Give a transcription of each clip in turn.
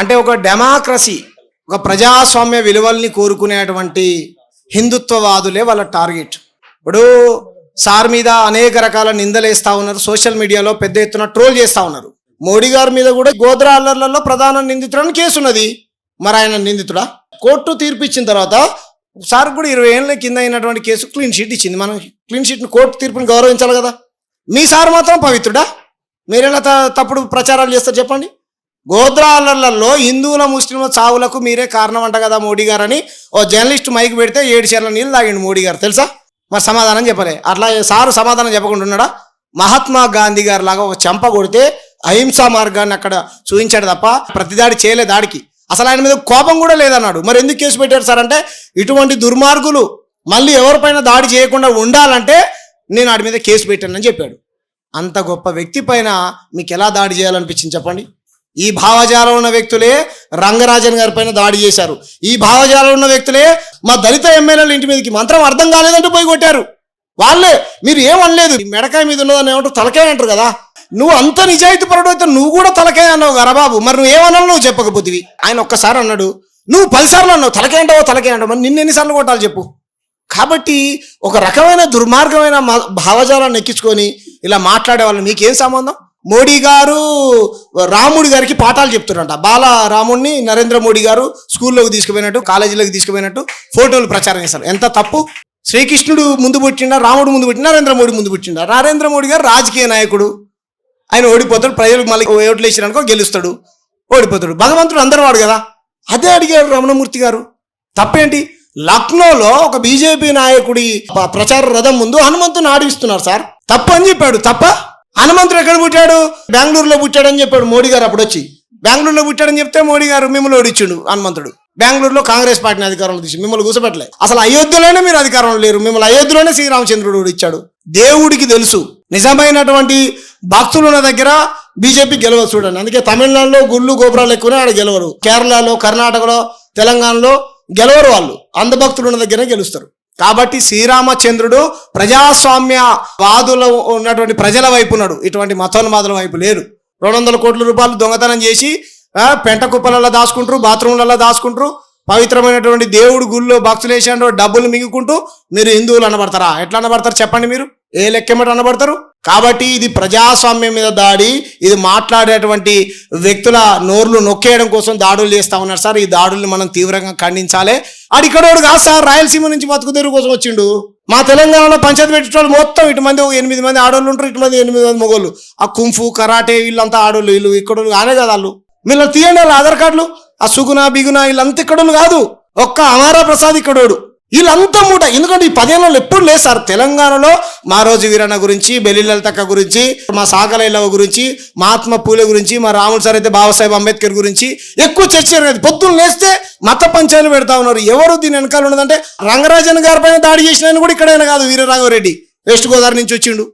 అంటే ఒక డెమోక్రసీ, ఒక ప్రజాస్వామ్య విలువల్ని కోరుకునేటువంటి హిందుత్వవాదులే వాళ్ళ టార్గెట్. ఇప్పుడు సార్ మీద అనేక రకాల నిందలేస్తూ ఉన్నారు, సోషల్ మీడియాలో పెద్ద ఎత్తున ట్రోల్ చేస్తూ ఉన్నారు. మోడీ గారి మీద కూడా గోద్రా అల్లర్లలో ప్రధాన నిందితుడని కేసు ఉన్నది. మరి ఆయన నిందితుడా? కోర్టు తీర్పు ఇచ్చిన తర్వాత సార్ కూడా 20 ఏళ్ళ కింద అయినటువంటి కేసు క్లీన్ షీట్ ఇచ్చింది. మనం క్లీన్ షీట్ని, కోర్టు తీర్పుని గౌరవించాలి కదా. మీ సార్ మాత్రం పవిత్రుడా? మీరెలా తప్పుడు ప్రచారాలు చేస్తారు చెప్పండి? గోద్రా అల్లర్లలో హిందువుల ముస్లింల చావులకు మీరే కారణం అంట కదా మోడీ గారు అని ఓ జర్నలిస్ట్ మైక్ పెడితే 7 చెర్ల నీళ్ళు తాగిండు మోడీ గారు, తెలుసా? మరి సమాధానం చెప్పలే. అట్లా సారు సమాధానం చెప్పకుండా ఉన్నాడా? మహాత్మా గాంధీ గారి లాగా ఒక చెంప కొడితే అహింసా మార్గాన్ని అక్కడ చూపించాడు తప్ప ప్రతిదాడి చేయలే. దాడికి అసలు ఆయన మీద కోపం కూడా లేదన్నాడు. మరి ఎందుకు కేసు పెట్టాడు సార్ అంటే, ఇటువంటి దుర్మార్గులు మళ్ళీ ఎవరిపైన దాడి చేయకుండా ఉండాలంటే నేను వాడి మీద కేసు పెట్టానని చెప్పాడు. అంత గొప్ప వ్యక్తి పైన మీకు ఎలా దాడి చేయాలనిపించింది చెప్పండి? ఈ భావజాలం ఉన్న వ్యక్తులే రంగరాజన్ గారి పైన దాడి చేశారు. ఈ భావజాలం ఉన్న వ్యక్తులే మా దళిత ఎమ్మెల్యేల ఇంటి మీదకి మంత్రం అర్థం కాలేదంటూ పోయి కొట్టారు. వాళ్ళే, మీరు ఏమనలేదు, మెడకాయ మీద ఉన్నదని ఏమంటారు, తలకాయ అంటారు కదా. నువ్వు అంత నిజాయితీ పరుడు అయితే నువ్వు కూడా తలకాయ అన్నావు కదా బాబు. మరి నువ్వు ఏమన్నావు? నువ్వు చెప్పకపోతివి. ఆయన ఒక్కసారి అన్నాడు, నువ్వు 10 సార్లు అన్నావు తలకాయ అంటావు తలకాయ అంటావు. మరి నిన్ను ఎన్నిసార్లు కొట్టాలి చెప్పు? కాబట్టి ఒక రకమైన దుర్మార్గమైన భావజాలాన్ని ఎక్కించుకొని ఇలా మాట్లాడే వాళ్ళు మీకేం సంబంధం? మోడీ గారు రాముడి గారికి పాఠాలు చెప్తున్నారంట. బాల రాముడిని నరేంద్ర మోడీ గారు స్కూల్లోకి తీసుకుపోయినట్టు, కాలేజీలోకి తీసుకుపోయినట్టు ఫోటోలు ప్రచారం చేశారు. ఎంత తప్పు! శ్రీకృష్ణుడు ముందు పుట్టిండా, రాముడు ముందు పుట్టిండా, నరేంద్ర మోడీ ముందు పుట్టిండా? నరేంద్ర మోడీ గారు రాజకీయ నాయకుడు, ఆయన ఓడిపోతాడు, ప్రజలు మళ్ళీ ఓట్లు వేసినానుకో గెలుస్తాడు, ఓడిపోతాడు. భగవంతుడు అందరు వాడు కదా. అదే అడిగారు రమణమూర్తి గారు. తప్పేంటి? లక్నోలో ఒక బీజేపీ నాయకుడి ప్రచార రథం ముందు హనుమంతుని ఆడిస్తున్నారు సార్, తప్పు అని చెప్పాడు. తప్ప? హనుమంతుడు ఎక్కడ పుట్టాడు? బెంగళూరులో పుట్టాడని చెప్పాడు మోడీ గారు. అప్పుడు వచ్చి బెంగళూరులో పుట్టాడని చెప్తే మోడీ గారు మిమ్మల్ని ఓడిచ్చాడు. హనుమంతుడు బెంగళూరులో కాంగ్రెస్ పార్టీని అధికారంలో తీసి మిమ్మల్ని కూర్చోబెట్టలే. అసలు అయోధ్యలోనే మీరు అధికారంలో లేరు, మిమ్మల్ని అయోధ్యలోనే శ్రీరామచంద్రుడు ఓడిచ్చాడు. దేవుడికి తెలుసు నిజమైనటువంటి భక్తులు ఉన్న దగ్గర బీజేపీ గెలవదు చూడండి. అందుకే తమిళనాడులో గుళ్ళు గోపురాలు ఎక్కువనే ఆడ గెలవరు, కేరళలో, కర్ణాటకలో, తెలంగాణలో గెలవరు. వాళ్ళు అంధభక్తులు ఉన్న దగ్గరే గెలుస్తారు. కాబట్టి శ్రీరామచంద్రుడు ప్రజాస్వామ్య వాదులు ఉన్నటువంటి ప్రజల వైపు ఉన్నాడు, ఇటువంటి మతోన్మాదుల వైపు లేరు. 200 కోట్ల రూపాయలు దొంగతనం చేసి పెంట కుప్పలలో దాచుకుంటారు, బాత్రూంలలో దాచుకుంటారు. పవిత్రమైనటువంటి దేవుడు గుళ్ళో భక్తులు వేసాడు డబ్బులు మింగుకుంటూ మీరు హిందువులు అనబడతారా? ఎట్లా అనబడతారు చెప్పండి? మీరు ఏ లెక్కెమ్మటి అనబడతారు? కాబట్టి ఇది ప్రజాస్వామ్యం మీద దాడి. ఇది మాట్లాడేటువంటి వ్యక్తుల నోర్లు నొక్కేయడం కోసం దాడులు చేస్తా ఉన్నారు సార్. ఈ దాడుల్ని మనం తీవ్రంగా ఖండించాలి. అడిక్కడోడు కాదు సార్, రాయలసీమ నుంచి బతుకు తెరువు కోసం వచ్చిండు. మా తెలంగాణలో పంచాయతీ పెట్టేటోళ్ళు మొత్తం ఇటు మంది 8 మంది ఆడోళ్ళు ఉంటారు, ఇటు మంది 8 మంది మొగోళ్ళు. ఆ కుంఫు కరాటే వీళ్ళంతా ఆడోళ్ళు, వీళ్ళు ఇక్కడ కానే కదా. వాళ్ళు వీళ్ళు తీయండి వాళ్ళ ఆధార్ కార్డులు. ఆ సుగుణ బిగున వీళ్ళంతా ఇక్కడోళ్ళు కాదు, ఒక్క అమారా ప్రసాద్ ఇక్కడోడు. వీళ్ళంతా మూట. ఎందుకంటే ఈ 10 ఏళ్ళలో ఎప్పుడు లేదు సార్ తెలంగాణలో మా రోజు వీరన్న గురించి, బెల్లి లలితక్క గురించి, మా సాగలైలవ గురించి, మహాత్మా పూలే గురించి, మా రాములు సార్ అయితే బాబాసాహెబ్ అంబేద్కర్ గురించి ఎక్కువ చర్చ జరిగేది. పొద్దున్న లేస్తే మత పంచాయతీలు పెడతా ఉన్నారు. ఎవరు దీని వెనకాల ఉన్నదంటే రంగరాజన్ గారి పైన దాడి చేసిన ఆయన కూడా ఇక్కడైనా కాదు, వీరరాఘవరెడ్డి వెస్ట్ గోదావరి నుంచి వచ్చిండు.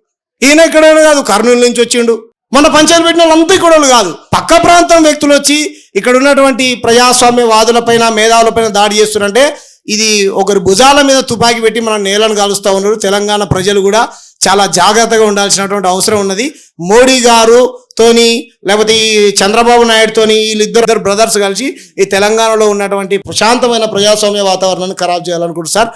ఈయన ఇక్కడైనా కాదు, కర్నూలు నుంచి వచ్చిండు. మన పంచాయతీ పెట్టిన వాళ్ళంతా ఇక్కడ కాదు, పక్క ప్రాంతం వ్యక్తులు వచ్చి ఇక్కడ ఉన్నటువంటి ప్రజాస్వామ్య వాదులపైన, మేధావులపైన దాడి చేస్తున్నారంటే ఇది ఒకరి భుజాల మీద తుపాకీ పెట్టి మన నేలను కాలుస్తూ ఉన్నారు. తెలంగాణ ప్రజలు కూడా చాలా జాగ్రత్తగా ఉండాల్సినటువంటి అవసరం ఉన్నది. మోడీ గారుతోని లేకపోతే ఈ చంద్రబాబు నాయుడుతోని వీళ్ళిద్దరు బ్రదర్స్ కలిసి ఈ తెలంగాణలో ఉన్నటువంటి ప్రశాంతమైన ప్రజాస్వామ్య వాతావరణాన్ని ఖరాబ్ చేయాలనుకుంటున్నారు సార్.